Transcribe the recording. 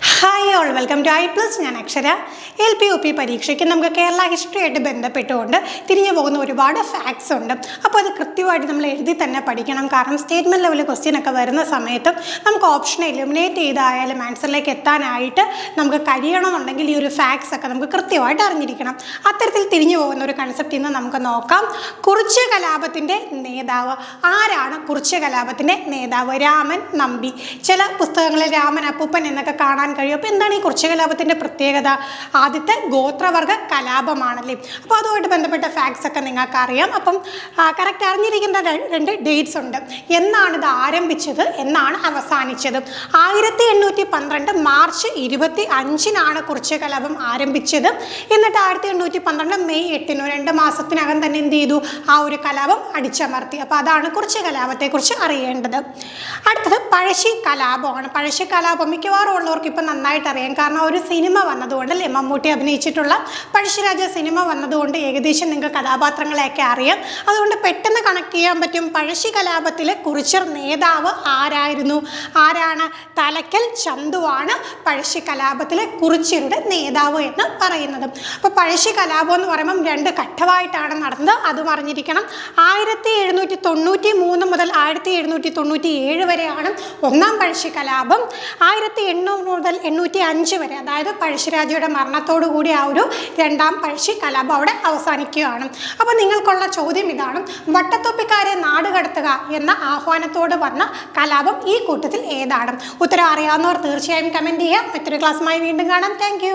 Hi all welcome to I plus. ഞാൻ Akshara. LP പരീക്ഷയ്ക്ക് നമുക്ക് കേരള ഹിസ്റ്ററിയായിട്ട് ബന്ധപ്പെട്ടുകൊണ്ട് തിരിഞ്ഞു പോകുന്ന ഒരുപാട് ഫാക്ട്സ് ഉണ്ട്. അപ്പോൾ അത് കൃത്യമായിട്ട് നമ്മൾ എഴുതി തന്നെ പഠിക്കണം. കാരണം സ്റ്റേറ്റ്മെൻറ്റ് ലെവൽ ക്വസ്റ്റ്യൻ ഒക്കെ വരുന്ന സമയത്തും നമുക്ക് ഓപ്ഷൻ എലിമിനേറ്റ് ചെയ്തായാലും ആൻസറിലേക്ക് എത്താനായിട്ട് നമുക്ക് കഴിയണമെന്നുണ്ടെങ്കിൽ ഈ ഒരു ഫാക്ട്സ് ഒക്കെ നമുക്ക് കൃത്യമായിട്ട് അറിഞ്ഞിരിക്കണം. അത്തരത്തിൽ തിരിഞ്ഞു പോകുന്ന ഒരു കൺസെപ്റ്റ് ഇന്ന് നമുക്ക് നോക്കാം. കുറിച്യ കലാപത്തിൻ്റെ നേതാവ് ആരാണ്? കുറിച്യ കലാപത്തിൻ്റെ നേതാവ് രാമൻ നമ്പി. ചില പുസ്തകങ്ങളിൽ രാമൻ അപ്പൂപ്പൻ എന്നൊക്കെ കാണാൻ കഴിയും. അപ്പോൾ എന്താണ് ഈ കുറിച്യ കലാപത്തിൻ്റെ പ്രത്യേകത? ആദ്യത്തെ ഗോത്രവർഗ കലാപമാണല്ലേ. അപ്പോൾ അതുമായിട്ട് ബന്ധപ്പെട്ട ഫാക്ട്സ് ഒക്കെ നിങ്ങൾക്ക് അറിയാം. അപ്പം കറക്റ്റ് അറിഞ്ഞിരിക്കേണ്ട രണ്ട് ഡേറ്റ്സ് ഉണ്ട്. എന്നാണ് ഇത് ആരംഭിച്ചത്, എന്നാണ് അവസാനിച്ചത്. 1812 മാർച്ച് 25 കുറിച്യ കലാപം ആരംഭിച്ചത്. എന്നിട്ട് 1812 മെയ് 8 2 മാസത്തിനകം തന്നെ എന്ത് ചെയ്തു? ആ ഒരു കലാപം അടിച്ചമർത്തി. അപ്പോൾ അതാണ് കുറിച്യ കലാപത്തെക്കുറിച്ച് അറിയേണ്ടത്. അടുത്തത് പഴശ്ശി കലാപമാണ്. പഴശ്ശി കലാപം മിക്കവാറും ഉള്ളവർക്ക് ഇപ്പം നന്നായിട്ട് അറിയാം. കാരണം ഒരു സിനിമ വന്നതുകൊണ്ട് അല്ലേ, മമ്മൂട്ടി അഭിനയിച്ചിട്ടുള്ള പഴശ്ശിരാജ സിനിമ വന്നതുകൊണ്ട് ഏകദേശം നിങ്ങൾക്ക് കഥാപാത്രങ്ങളെയൊക്കെ അറിയാം. അതുകൊണ്ട് പെട്ടെന്ന് കണക്ട് ചെയ്യാൻ പറ്റും. പഴശ്ശി കലാപത്തിലെ കുറിച്യർ നേതാവ് ആരായിരുന്നു? ആരാണ്? തലക്കൽ ചന്തുവാണ് പഴശ്ശി കലാപത്തിലെ കുറിച്യരുടെ നേതാവ് എന്ന് പറയുന്നത്. അപ്പോൾ പഴശ്ശി കലാപം എന്ന് പറയുമ്പം 2 ഘട്ടമായിട്ടാണ് നടന്നത്. അതും അറിഞ്ഞിരിക്കണം. 1793 മുതൽ 1797 വരെയാണ് ഒന്നാം പഴശ്ശി കലാപം. 1800 മുതൽ 805 വരെ, അതായത് പഴശ്ശിരാജയുടെ മരണത്തോടു കൂടി ആ ഒരു രണ്ടാം പഴശ്ശി കലാപം അവിടെ അവസാനിക്കുകയാണ്. അപ്പോൾ നിങ്ങൾക്കുള്ള ചോദ്യം ഇതാണ്: വട്ടത്തൊപ്പിക്കാരെ നാടുകടത്തുക എന്ന ആഹ്വാനത്തോട് വന്ന കലാപം ഈ കൂട്ടത്തിൽ ഏതാണ്? ഉത്തരം അറിയാവുന്നവർ തീർച്ചയായും കമൻറ്റ് ചെയ്യുക. മറ്റൊരു ക്ലാസ്സുമായി വീണ്ടും കാണാം. താങ്ക്